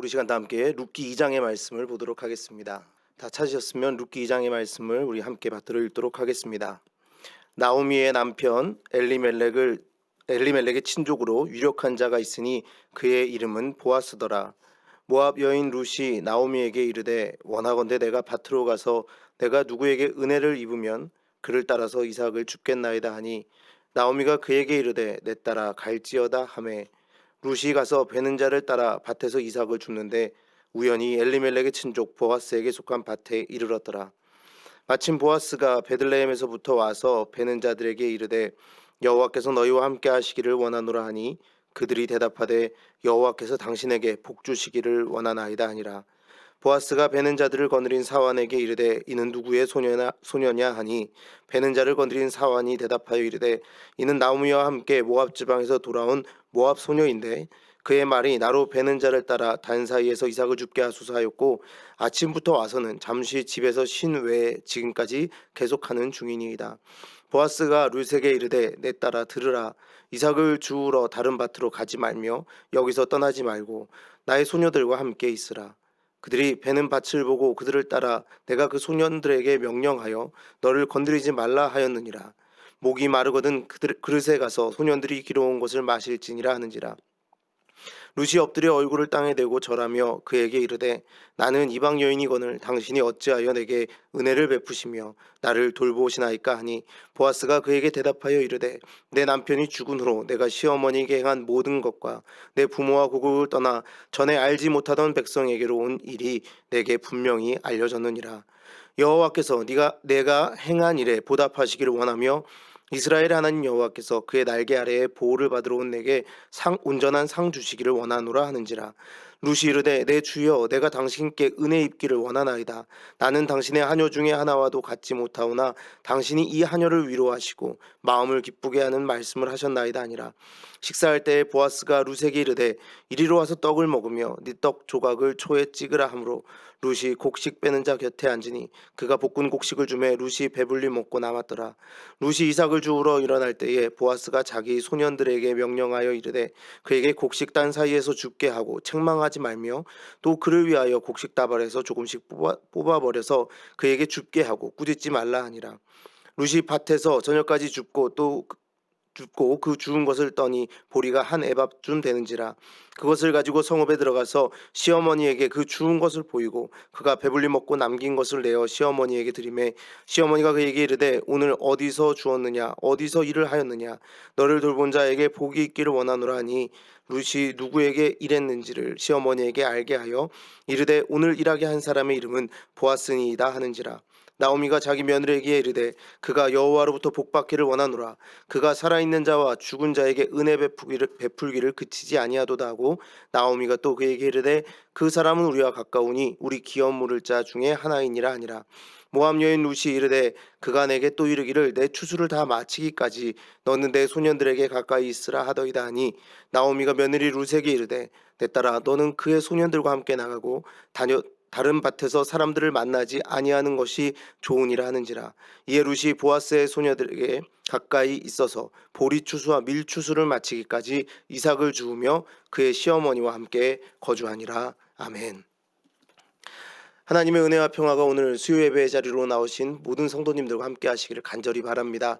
우리 시간 다 함께 룻기 2장의 말씀을 보도록 하겠습니다. 다 찾으셨으면 룻기 2장의 말씀을 우리 함께 받들어 읽도록 하겠습니다. 나오미의 남편 엘리멜렉의 친족으로 유력한 자가 있으니 그의 이름은 보아스더라. 모압 여인 룻이 나오미에게 이르되 원하건대 내가 밭으로 가서 내가 누구에게 은혜를 입으면 그를 따라서 이삭을 줍겠나이다 하니 나오미가 그에게 이르되 내 딸아 갈지어다 하매 룻이 가서 베는 자를 따라 밭에서 이삭을 줍는데 우연히 엘리멜렉의 친족 보아스에게 속한 밭에 이르렀더라. 마침 보아스가 베들레헴에서부터 와서 베는 자들에게 이르되 여호와께서 너희와 함께 하시기를 원하노라 하니 그들이 대답하되 여호와께서 당신에게 복 주시기를 원하나이다 하니라. 보아스가 베는 자들을 거느린 사환에게 이르되 이는 누구의 소녀냐 하니 베는 자를 거느린 사환이 대답하여 이르되 이는 나오미와 함께 모압 지방에서 돌아온 모압 소녀인데 그의 말이 나로 베는 자를 따라 단 사이에서 이삭을 줍게 하소서 하였고 아침부터 와서는 잠시 집에서 쉰 외에 지금까지 계속하는 중이니이다. 보아스가 룻에게 이르되 내 딸아 들으라. 이삭을 주우러 다른 밭으로 가지 말며 여기서 떠나지 말고 나의 소녀들과 함께 있으라. 그들이 베는 밭을 보고 그들을 따라 내가 그 소년들에게 명령하여 너를 건드리지 말라 하였느니라. 목이 마르거든 그릇에 가서 소년들이 기러온 것을 마실지니라 하는지라. 룻이 엎드려 얼굴을 땅에 대고 절하며 그에게 이르되 나는 이방 여인이거늘 당신이 어찌하여 내게 은혜를 베푸시며 나를 돌보시나이까 하니 보아스가 그에게 대답하여 이르되 내 남편이 죽은 후로 내가 시어머니에게 행한 모든 것과 내 부모와 고국을 떠나 전에 알지 못하던 백성에게로 온 일이 내게 분명히 알려졌느니라. 여호와께서 내가 행한 일에 보답하시기를 원하며 이스라엘 하나님 여호와께서 그의 날개 아래에 보호를 받으러 온 내게 온전한 상 주시기를 원하노라 하는지라. 룻이 이르되 내 주여 내가 당신께 은혜 입기를 원하나이다. 나는 당신의 하녀 중에 하나와도 같지 못하오나 당신이 이 하녀를 위로하시고 마음을 기쁘게 하는 말씀을 하셨나이다 하니라. 식사할 때에 보아스가 룻에게 이르되 이리로 와서 떡을 먹으며 네 떡 조각을 초에 찍으라 하므로 룻이 곡식 빼는 자 곁에 앉으니 그가 볶은 곡식을 주매 룻이 배불리 먹고 남았더라. 룻이 이삭을 주우러 일어날 때에 보아스가 자기 소년들에게 명령하여 이르되 그에게 곡식 단 사이에서 죽게 하고 책망하지 말며 또 그를 위하여 곡식 다발에서 조금씩 뽑아버려서 그에게 줍게 하고 꾸짖지 말라 하니라. 룻이 밭에서 저녁까지 줍고 그 주운 것을 떠니 보리가 한 에밥쯤 되는지라. 그것을 가지고 성읍에 들어가서 시어머니에게 그 주운 것을 보이고 그가 배불리 먹고 남긴 것을 내어 시어머니에게 드리매 시어머니가 그에게 이르되 오늘 어디서 주었느냐 어디서 일을 하였느냐 너를 돌본 자에게 복이 있기를 원하노라 하니 룻이 누구에게 일했는지를 시어머니에게 알게 하여 이르되 오늘 일하게 한 사람의 이름은 보아스니이다 하는지라. 나오미가 자기 며느리에게 이르되 그가 여호와로부터 복받기를 원하노라. 그가 살아있는 자와 죽은 자에게 은혜 베풀기를 그치지 아니하도다 하고 나오미가 또 그에게 이르되 그 사람은 우리와 가까우니 우리 기업 물을 자 중에 하나이니라 하니라. 모함 여인 룻이 이르되 그가 내게 또 이르기를 내 추수를 다 마치기까지 너는 내 소년들에게 가까이 있으라 하더이다 하니 나오미가 며느리 룻에게 이르되 내 딸아 너는 그의 소년들과 함께 나가고 다른 밭에서 사람들을 만나지 아니하는 것이 좋으니라 하는지라. 이에 룻이 보아스의 소녀들에게 가까이 있어서 보리 추수와 밀 추수를 마치기까지 이삭을 주우며 그의 시어머니와 함께 거주하니라. 아멘. 하나님의 은혜와 평화가 오늘 수요 예배의 자리로 나오신 모든 성도님들과 함께 하시기를 간절히 바랍니다.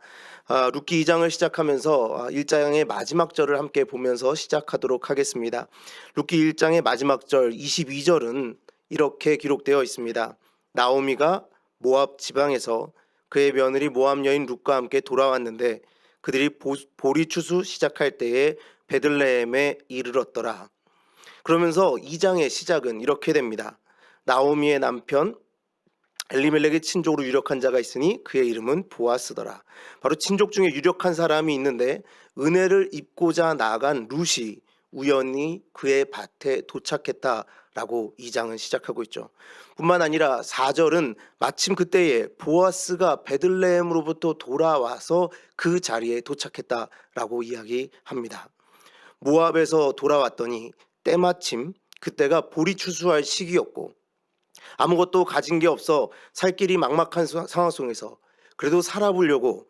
룻기 2장을 시작하면서 1장의 마지막 절을 함께 보면서 시작하도록 하겠습니다. 룻기 1장의 마지막 절 22절은 이렇게 기록되어 있습니다. 나오미가 모압 지방에서 그의 며느리 모압 여인 룻과 함께 돌아왔는데 그들이 보리 추수 시작할 때에 베들레헴에 이르렀더라. 그러면서 2장의 시작은 이렇게 됩니다. 나오미의 남편 엘리멜렉의 친족으로 유력한 자가 있으니 그의 이름은 보아스더라. 바로 친족 중에 유력한 사람이 있는데 은혜를 입고자 나간 룻이 우연히 그의 밭에 도착했다라고 2장은 시작하고 있죠. 뿐만 아니라 4절은 마침 그때에 보아스가 베들레헴으로부터 돌아와서 그 자리에 도착했다라고 이야기합니다. 모압에서 돌아왔더니 때마침 그때가 보리 추수할 시기였고 아무것도 가진 게 없어 살 길이 막막한 상황 속에서 그래도 살아보려고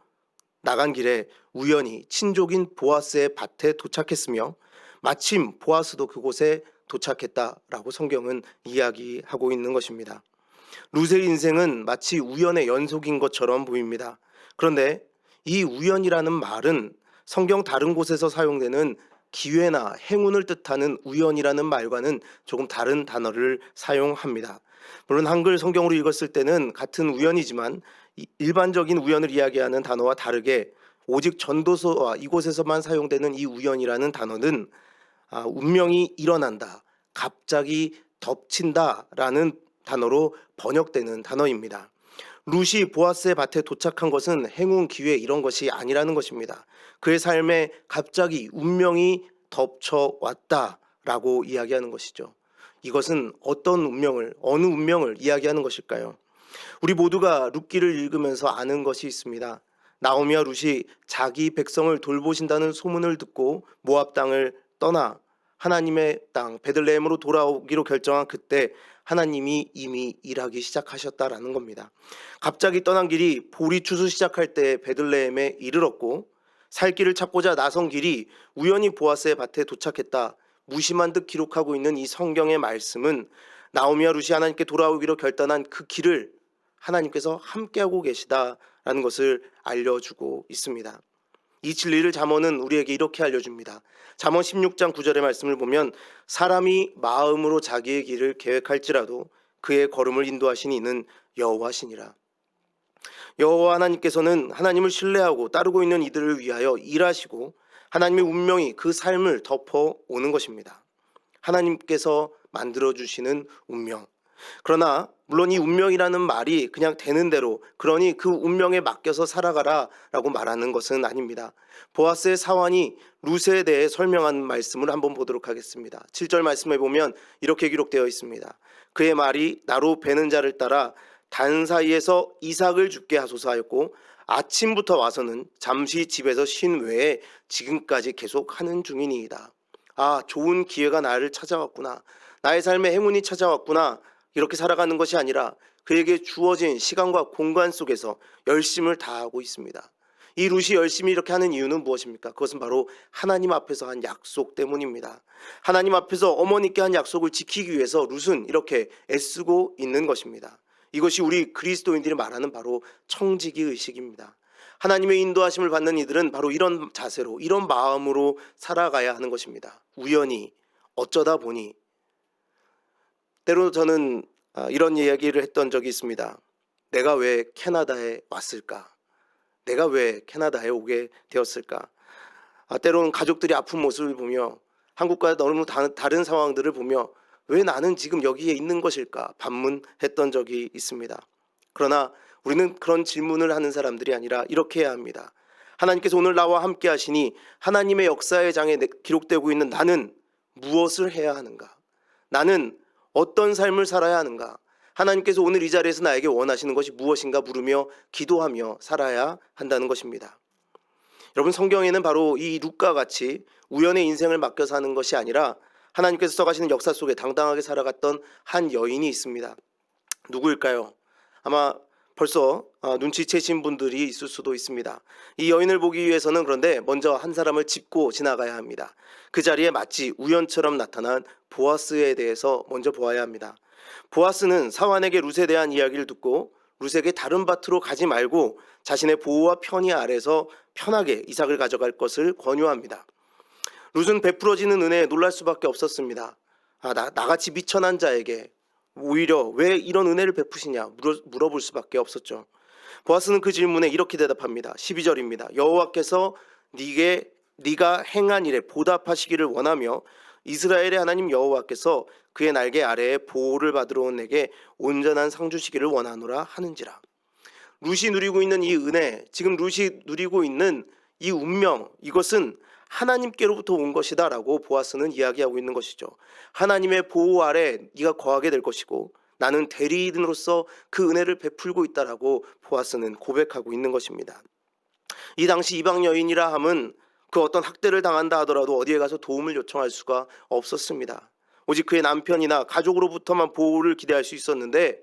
나간 길에 우연히 친족인 보아스의 밭에 도착했으며 마침 보아스도 그곳에 도착했다라고 성경은 이야기하고 있는 것입니다. 룻의 인생은 마치 우연의 연속인 것처럼 보입니다. 그런데 이 우연이라는 말은 성경 다른 곳에서 사용되는 기회나 행운을 뜻하는 우연이라는 말과는 조금 다른 단어를 사용합니다. 물론 한글 성경으로 읽었을 때는 같은 우연이지만 일반적인 우연을 이야기하는 단어와 다르게 오직 전도서와 이곳에서만 사용되는 이 우연이라는 단어는 운명이 일어난다, 갑자기 덮친다라는 단어로 번역되는 단어입니다. 룻이 보아스의 밭에 도착한 것은 행운, 기회 이런 것이 아니라는 것입니다. 그의 삶에 갑자기 운명이 덮쳐왔다라고 이야기하는 것이죠. 이것은 어떤 운명을, 어느 운명을 이야기하는 것일까요? 우리 모두가 룻기를 읽으면서 아는 것이 있습니다. 나오미와 룻이 자기 백성을 돌보신다는 소문을 듣고 모압 땅을 떠나 하나님의 땅 베들레헴으로 돌아오기로 결정한 그때 하나님이 이미 일하기 시작하셨다라는 겁니다. 갑자기 떠난 길이 보리 추수 시작할 때 베들레헴에 이르렀고 살 길을 찾고자 나선 길이 우연히 보아스의 밭에 도착했다. 무심한 듯 기록하고 있는 이 성경의 말씀은 나오미와 룻이 하나님께 돌아오기로 결단한 그 길을 하나님께서 함께하고 계시다라는 것을 알려주고 있습니다. 이 진리를 잠언은 우리에게 이렇게 알려줍니다. 잠언 16장 9절의 말씀을 보면 사람이 마음으로 자기의 길을 계획할지라도 그의 걸음을 인도하신 이는 여호와시니라. 여호와 하나님께서는 하나님을 신뢰하고 따르고 있는 이들을 위하여 일하시고 하나님의 운명이 그 삶을 덮어오는 것입니다. 하나님께서 만들어주시는 운명. 그러나 물론 이 운명이라는 말이 그냥 되는 대로 그러니 그 운명에 맡겨서 살아가라 라고 말하는 것은 아닙니다. 보아스의 사환이 룻에 대해 설명한 말씀을 한번 보도록 하겠습니다. 7절 말씀에 보면 이렇게 기록되어 있습니다. 그의 말이 나로 베는 자를 따라 단 사이에서 이삭을 죽게 하소서 하였고 아침부터 와서는 잠시 집에서 쉰 외에 지금까지 계속 하는 중이니이다. 좋은 기회가 나를 찾아왔구나. 나의 삶에 행운이 찾아왔구나. 이렇게 살아가는 것이 아니라 그에게 주어진 시간과 공간 속에서 열심을 다하고 있습니다. 이 룻이 열심히 이렇게 하는 이유는 무엇입니까? 그것은 바로 하나님 앞에서 한 약속 때문입니다. 하나님 앞에서 어머니께 한 약속을 지키기 위해서 룻은 이렇게 애쓰고 있는 것입니다. 이것이 우리 그리스도인들이 말하는 바로 청지기 의식입니다. 하나님의 인도하심을 받는 이들은 바로 이런 자세로, 이런 마음으로 살아가야 하는 것입니다. 우연히, 어쩌다 보니. 때로 저는 이런 이야기를 했던 적이 있습니다. 내가 왜 캐나다에 왔을까? 내가 왜 캐나다에 오게 되었을까? 때로는 가족들이 아픈 모습을 보며 한국과 너무 다른 상황들을 보며 왜 나는 지금 여기에 있는 것일까? 반문했던 적이 있습니다. 그러나 우리는 그런 질문을 하는 사람들이 아니라 이렇게 해야 합니다. 하나님께서 오늘 나와 함께 하시니 하나님의 역사의 장에 기록되고 있는 나는 무엇을 해야 하는가? 나는 어떤 삶을 살아야 하는가? 하나님께서 오늘 이 자리에서 나에게 원하시는 것이 무엇인가 물으며 기도하며 살아야 한다는 것입니다. 여러분, 성경에는 바로 이 룻과 같이 우연의 인생을 맡겨 사는 것이 아니라 하나님께서 써가시는 역사 속에 당당하게 살아갔던 한 여인이 있습니다. 누구일까요? 아마 벌써 눈치채신 분들이 있을 수도 있습니다. 이 여인을 보기 위해서는 그런데 먼저 한 사람을 짚고 지나가야 합니다. 그 자리에 마치 우연처럼 나타난 보아스에 대해서 먼저 보아야 합니다. 보아스는 사환에게 룻에 대한 이야기를 듣고 룻에게 다른 밭으로 가지 말고 자신의 보호와 편의 아래서 편하게 이삭을 가져갈 것을 권유합니다. 룻은 베풀어지는 은혜에 놀랄 수밖에 없었습니다. 나같이 미천한 자에게 오히려 왜 이런 은혜를 베푸시냐 물어볼 수밖에 없었죠. 보아스는 그 질문에 이렇게 대답합니다. 12절입니다. 여호와께서 네가 행한 일에 보답하시기를 원하며 이스라엘의 하나님 여호와께서 그의 날개 아래에 보호를 받으러 온 내게 온전한 상 주시기를 원하노라 하는지라. 룻이 누리고 있는 이 은혜, 지금 룻이 누리고 있는 이 운명, 이것은 하나님께로부터 온 것이다 라고 보아스는 이야기하고 있는 것이죠. 하나님의 보호 아래 네가 거하게 될 것이고 나는 대리인으로서 그 은혜를 베풀고 있다라고 보아스는 고백하고 있는 것입니다. 이 당시 이방 여인이라 함은 그 어떤 학대를 당한다 하더라도 어디에 가서 도움을 요청할 수가 없었습니다. 오직 그의 남편이나 가족으로부터만 보호를 기대할 수 있었는데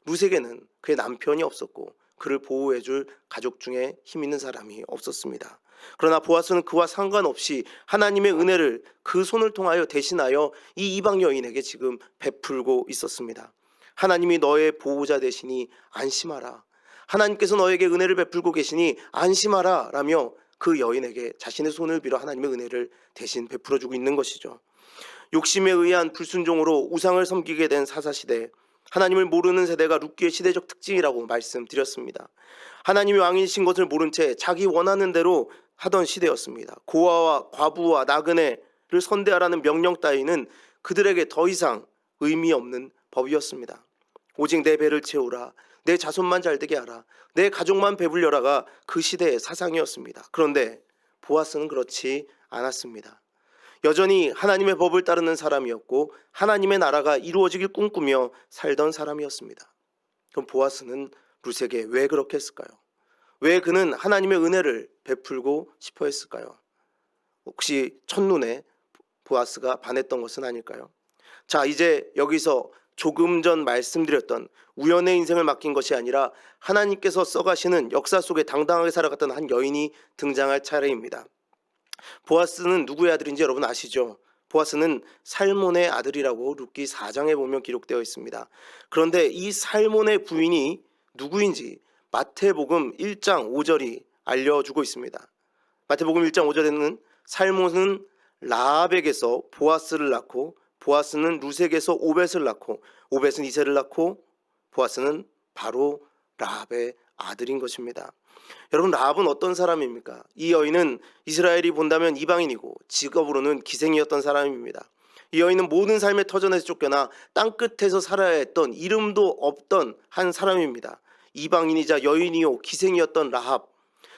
룻에게는 그의 남편이 없었고 그를 보호해줄 가족 중에 힘 있는 사람이 없었습니다. 그러나 보아스는 그와 상관없이 하나님의 은혜를 그 손을 통하여 대신하여 이 이방 여인에게 지금 베풀고 있었습니다. 하나님이 너의 보호자 되시니 안심하라. 하나님께서 너에게 은혜를 베풀고 계시니 안심하라 라며 그 여인에게 자신의 손을 빌어 하나님의 은혜를 대신 베풀어주고 있는 것이죠. 욕심에 의한 불순종으로 우상을 섬기게 된 사사시대, 하나님을 모르는 세대가 룻기의 시대적 특징이라고 말씀드렸습니다. 하나님이 왕이신 것을 모른 채 자기 원하는 대로 하던 시대였습니다. 고아와 과부와 나그네를 선대하라는 명령 따위는 그들에게 더 이상 의미 없는 법이었습니다. 오직 내 배를 채우라, 내 자손만 잘되게 하라, 내 가족만 배불려라가 그 시대의 사상이었습니다. 그런데 보아스는 그렇지 않았습니다. 여전히 하나님의 법을 따르는 사람이었고 하나님의 나라가 이루어지길 꿈꾸며 살던 사람이었습니다. 그럼 보아스는 룻에게 왜 그렇게 했을까요? 왜 그는 하나님의 은혜를 베풀고 싶어 했을까요? 혹시 첫눈에 보아스가 반했던 것은 아닐까요? 자, 이제 여기서 조금 전 말씀드렸던 우연의 인생을 맡긴 것이 아니라 하나님께서 써가시는 역사 속에 당당하게 살아갔던 한 여인이 등장할 차례입니다. 보아스는 누구의 아들인지 여러분 아시죠? 보아스는 살몬의 아들이라고 룻기 4장에 보면 기록되어 있습니다. 그런데 이 살몬의 부인이 누구인지 마태복음 1장 5절이 알려주고 있습니다. 마태복음 1장 5절에는 살몬은 라합에게서 보아스를 낳고 보아스는 룻에게서 오벳을 낳고 오벳은 이새를 낳고 보아스는 바로 라합의 아들인 것입니다. 여러분, 라합은 어떤 사람입니까? 이 여인은 이스라엘이 본다면 이방인이고 직업으로는 기생이었던 사람입니다. 이 여인은 모든 삶의 터전에서 쫓겨나 땅끝에서 살아야 했던 이름도 없던 한 사람입니다. 이방인이자 여인이요 기생이었던 라합,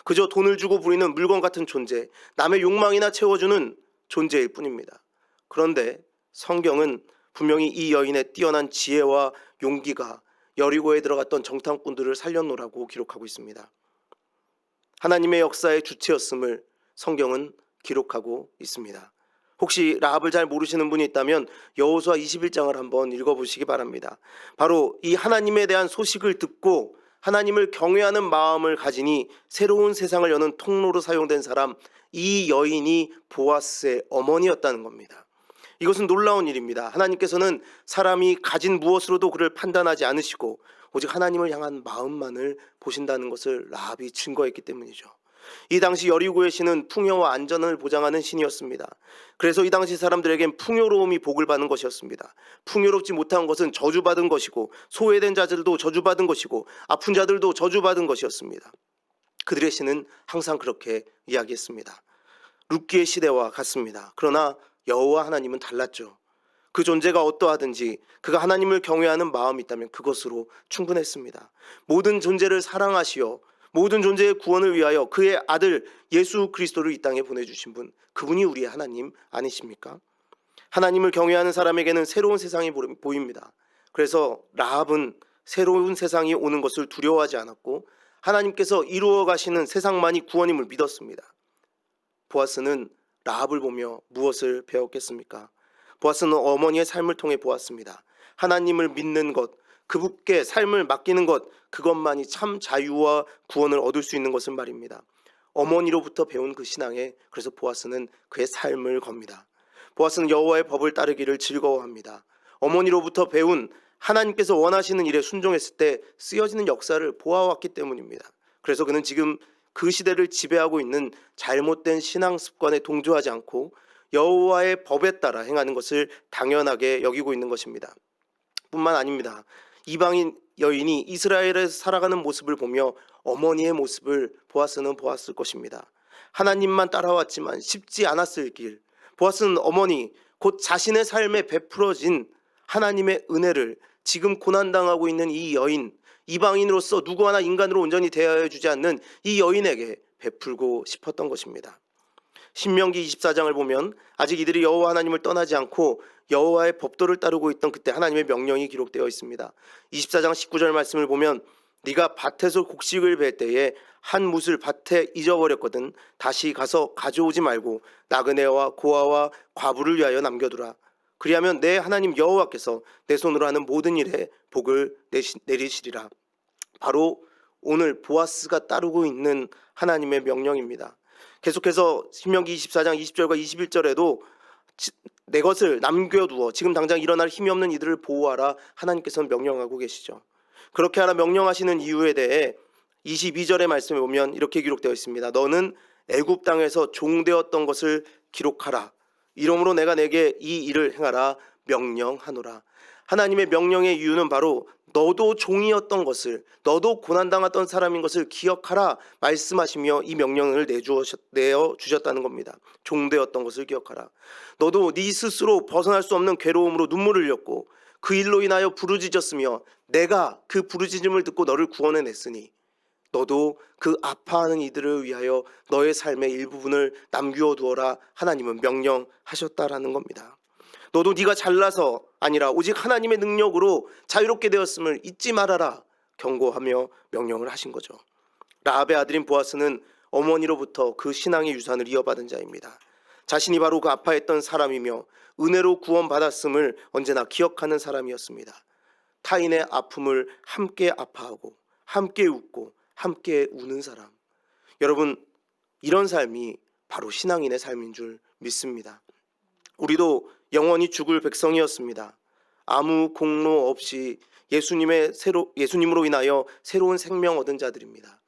그저 돈을 주고 부리는 물건 같은 존재, 남의 욕망이나 채워주는 존재일 뿐입니다. 그런데 성경은 분명히 이 여인의 뛰어난 지혜와 용기가 여리고에 들어갔던 정탐꾼들을 살려놓으라고 기록하고 있습니다. 하나님의 역사의 주체였음을 성경은 기록하고 있습니다. 혹시 라합을 잘 모르시는 분이 있다면 여호수아 21장을 한번 읽어보시기 바랍니다. 바로 이 하나님에 대한 소식을 듣고 하나님을 경외하는 마음을 가지니 새로운 세상을 여는 통로로 사용된 사람, 이 여인이 보아스의 어머니였다는 겁니다. 이것은 놀라운 일입니다. 하나님께서는 사람이 가진 무엇으로도 그를 판단하지 않으시고 오직 하나님을 향한 마음만을 보신다는 것을 라합이 증거했기 때문이죠. 이 당시 여리고의 신은 풍요와 안전을 보장하는 신이었습니다. 그래서 이 당시 사람들에겐 풍요로움이 복을 받는 것이었습니다. 풍요롭지 못한 것은 저주받은 것이고 소외된 자들도 저주받은 것이고 아픈 자들도 저주받은 것이었습니다. 그들의 신은 항상 그렇게 이야기했습니다. 룻기의 시대와 같습니다. 그러나 여호와 하나님은 달랐죠. 그 존재가 어떠하든지 그가 하나님을 경외하는 마음이 있다면 그것으로 충분했습니다. 모든 존재를 사랑하시어 모든 존재의 구원을 위하여 그의 아들 예수 그리스도를 이 땅에 보내주신 분, 그분이 우리의 하나님 아니십니까? 하나님을 경외하는 사람에게는 새로운 세상이 보입니다. 그래서 라합은 새로운 세상이 오는 것을 두려워하지 않았고 하나님께서 이루어 가시는 세상만이 구원임을 믿었습니다. 보아스는 라합을 보며 무엇을 배웠겠습니까? 보아스는 어머니의 삶을 통해 보았습니다. 하나님을 믿는 것, 그분께 삶을 맡기는 것, 그것만이 참 자유와 구원을 얻을 수 있는 것은 말입니다. 어머니로부터 배운 그 신앙에 그래서 보아스는 그의 삶을 겁니다. 보아스는 여호와의 법을 따르기를 즐거워합니다. 어머니로부터 배운 하나님께서 원하시는 일에 순종했을 때 쓰여지는 역사를 보아왔기 때문입니다. 그래서 그는 지금 그 시대를 지배하고 있는 잘못된 신앙 습관에 동조하지 않고 여호와의 법에 따라 행하는 것을 당연하게 여기고 있는 것입니다. 뿐만 아닙니다. 이방인 여인이 이스라엘에서 살아가는 모습을 보며 어머니의 모습을 보아스는 보았을 것입니다. 하나님만 따라왔지만 쉽지 않았을 길, 보아스는 어머니 곧 자신의 삶에 베풀어진 하나님의 은혜를 지금 고난당하고 있는 이 여인, 이방인으로서 누구 하나 인간으로 온전히 대하여 주지 않는 이 여인에게 베풀고 싶었던 것입니다. 신명기 24장을 보면 아직 이들이 여호와 하나님을 떠나지 않고 여호와의 법도를 따르고 있던 그때 하나님의 명령이 기록되어 있습니다. 24장 19절 말씀을 보면 네가 밭에서 곡식을 벨 때에 한 뭇을 밭에 잊어버렸거든 다시 가서 가져오지 말고 나그네와 고아와 과부를 위하여 남겨두라. 그리하면 내 하나님 여호와께서 내 손으로 하는 모든 일에 복을 내리시리라. 바로 오늘 보아스가 따르고 있는 하나님의 명령입니다. 계속해서 신명기 24장 20절과 21절에도 내 것을 남겨두어 지금 당장 일어날 힘이 없는 이들을 보호하라 하나님께서는 명령하고 계시죠. 그렇게 하라 명령하시는 이유에 대해 22절의 말씀에 보면 이렇게 기록되어 있습니다. 너는 애굽 땅에서 종되었던 것을 기록하라. 이러므로 내가 내게 이 일을 행하라 명령하노라. 하나님의 명령의 이유는 바로 너도 종이었던 것을, 너도 고난당했던 사람인 것을 기억하라 말씀하시며 이 명령을 내어주셨다는 겁니다. 종되었던 것을 기억하라. 너도 네 스스로 벗어날 수 없는 괴로움으로 눈물을 흘렸고 그 일로 인하여 부르짖었으며 내가 그 부르짖음을 듣고 너를 구원해냈으니 너도 그 아파하는 이들을 위하여 너의 삶의 일부분을 남겨 두어라 하나님은 명령하셨다라는 겁니다. 너도 네가 잘나서 아니라 오직 하나님의 능력으로 자유롭게 되었음을 잊지 말아라 경고하며 명령을 하신 거죠. 라합의 아들인 보아스는 어머니로부터 그 신앙의 유산을 이어받은 자입니다. 자신이 바로 그 아파했던 사람이며 은혜로 구원받았음을 언제나 기억하는 사람이었습니다. 타인의 아픔을 함께 아파하고 함께 웃고 함께 우는 사람. 여러분, 이런 삶이 바로 신앙인의 삶인 줄 믿습니다. 우리도 영원히 죽을 백성이었습니다. 아무 공로 없이 예수님으로 인하여 새로운 생명 얻은 자들입니다.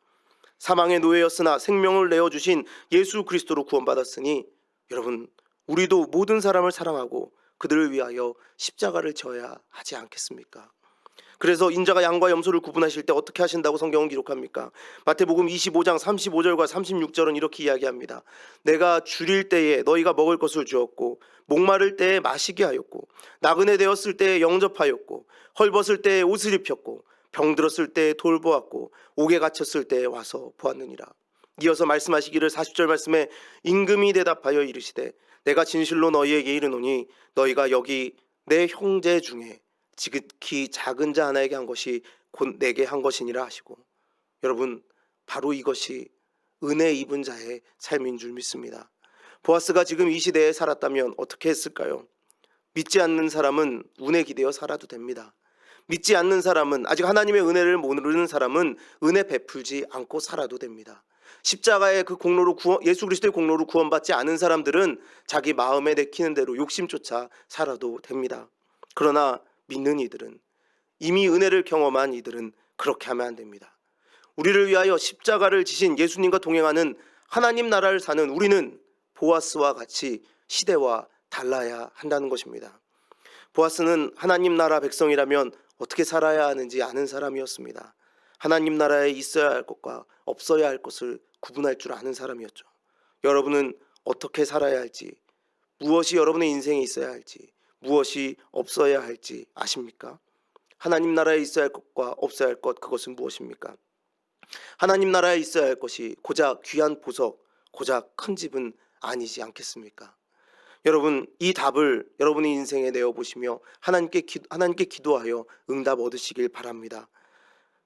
사망의 노예였으나 생명을 내어주신 예수 그리스도로 구원받았으니 여러분, 우리도 모든 사람을 사랑하고 그들을 위하여 십자가를 져야 하지 않겠습니까? 그래서 인자가 양과 염소를 구분하실 때 어떻게 하신다고 성경은 기록합니까? 마태복음 25장 35절과 36절은 이렇게 이야기합니다. 내가 줄일 때에 너희가 먹을 것을 주었고 목마를 때에 마시게 하였고 나그네 되었을 때에 영접하였고 헐벗을 때에 옷을 입혔고 병들었을 때에 돌보았고 옥에 갇혔을 때에 와서 보았느니라. 이어서 말씀하시기를 40절 말씀에 임금이 대답하여 이르시되 내가 진실로 너희에게 이르노니 너희가 여기 내 형제 중에 지극히 작은 자 하나에게 한 것이 곧 내게 한 것이니라 하시고, 여러분, 바로 이것이 은혜 입은 자의 삶인 줄 믿습니다. 보아스가 지금 이 시대에 살았다면 어떻게 했을까요? 믿지 않는 사람은 운에 기대어 살아도 됩니다. 믿지 않는 사람은, 아직 하나님의 은혜를 모르는 사람은 은혜 베풀지 않고 살아도 됩니다. 십자가의 그 공로로 예수 그리스도의 공로로 구원받지 않은 사람들은 자기 마음에 내키는 대로 욕심조차 살아도 됩니다. 그러나 믿는 이들은, 이미 은혜를 경험한 이들은 그렇게 하면 안 됩니다. 우리를 위하여 십자가를 지신 예수님과 동행하는 하나님 나라를 사는 우리는 보아스와 같이 시대와 달라야 한다는 것입니다. 보아스는 하나님 나라 백성이라면 어떻게 살아야 하는지 아는 사람이었습니다. 하나님 나라에 있어야 할 것과 없어야 할 것을 구분할 줄 아는 사람이었죠. 여러분은 어떻게 살아야 할지, 무엇이 여러분의 인생에 있어야 할지, 무엇이 없어야 할지 아십니까? 하나님 나라에 있어야 할 것과 없어야 할 것, 그것은 무엇입니까? 하나님 나라에 있어야 할 것이 고작 귀한 보석, 고작 큰 집은 아니지 않겠습니까? 여러분, 이 답을 여러분의 인생에 내어보시며 하나님께 기도하여 응답 얻으시길 바랍니다.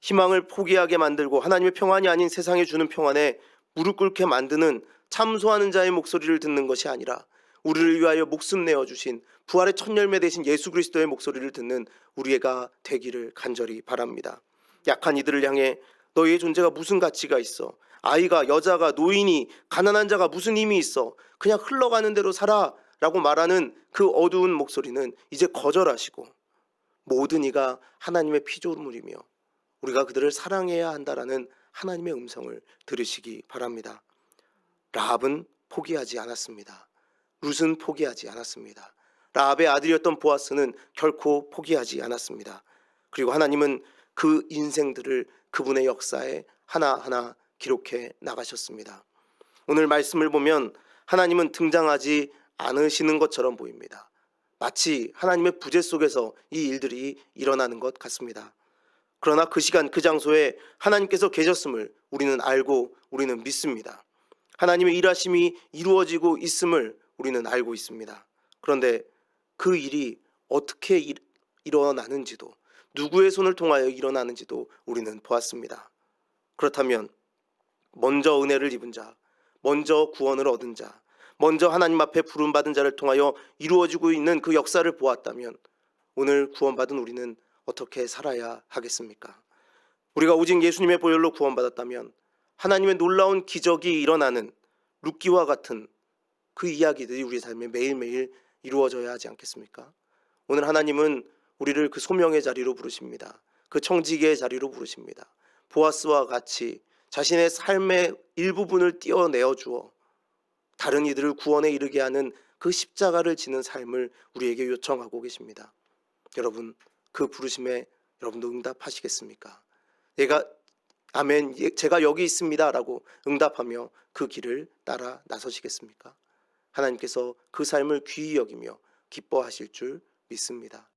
희망을 포기하게 만들고 하나님의 평안이 아닌 세상에 주는 평안에 무릎 꿇게 만드는 참소하는 자의 목소리를 듣는 것이 아니라 우리를 위하여 목숨 내어주신 부활의 첫 열매 되신 예수 그리스도의 목소리를 듣는 우리가 되기를 간절히 바랍니다. 약한 이들을 향해 너희의 존재가 무슨 가치가 있어? 아이가, 여자가, 노인이, 가난한 자가 무슨 힘이 있어? 그냥 흘러가는 대로 살아 라고 말하는 그 어두운 목소리는 이제 거절하시고 모든 이가 하나님의 피조물이며 우리가 그들을 사랑해야 한다라는 하나님의 음성을 들으시기 바랍니다. 라합은 포기하지 않았습니다. 룻은 포기하지 않았습니다. 라합의 아들이었던 보아스는 결코 포기하지 않았습니다. 그리고 하나님은 그 인생들을 그분의 역사에 하나하나 기록해 나가셨습니다. 오늘 말씀을 보면 하나님은 등장하지 않으시는 것처럼 보입니다. 마치 하나님의 부재 속에서 이 일들이 일어나는 것 같습니다. 그러나 그 시간 그 장소에 하나님께서 계셨음을 우리는 알고 우리는 믿습니다. 하나님의 일하심이 이루어지고 있음을 우리는 알고 있습니다. 그런데 그 일이 어떻게 일어나는지도, 누구의 손을 통하여 일어나는지도 우리는 보았습니다. 그렇다면 먼저 은혜를 입은 자, 먼저 구원을 얻은 자, 먼저 하나님 앞에 부름받은 자를 통하여 이루어지고 있는 그 역사를 보았다면 오늘 구원받은 우리는 어떻게 살아야 하겠습니까? 우리가 오직 예수님의 보혈로 구원받았다면, 하나님의 놀라운 기적이 일어나는 룻기와 같은 그 이야기들이 우리 삶에 매일매일 이루어져야 하지 않겠습니까? 오늘 하나님은 우리를 그 소명의 자리로 부르십니다. 그 청지기의 자리로 부르십니다. 보아스와 같이 자신의 삶의 일부분을 떼어내어 주어 다른 이들을 구원에 이르게 하는 그 십자가를 지는 삶을 우리에게 요청하고 계십니다. 여러분, 그 부르심에 여러분도 응답하시겠습니까? 아멘, 제가 여기 있습니다 라고 응답하며 그 길을 따라 나서시겠습니까? 하나님께서 그 삶을 귀히 여기며 기뻐하실 줄 믿습니다.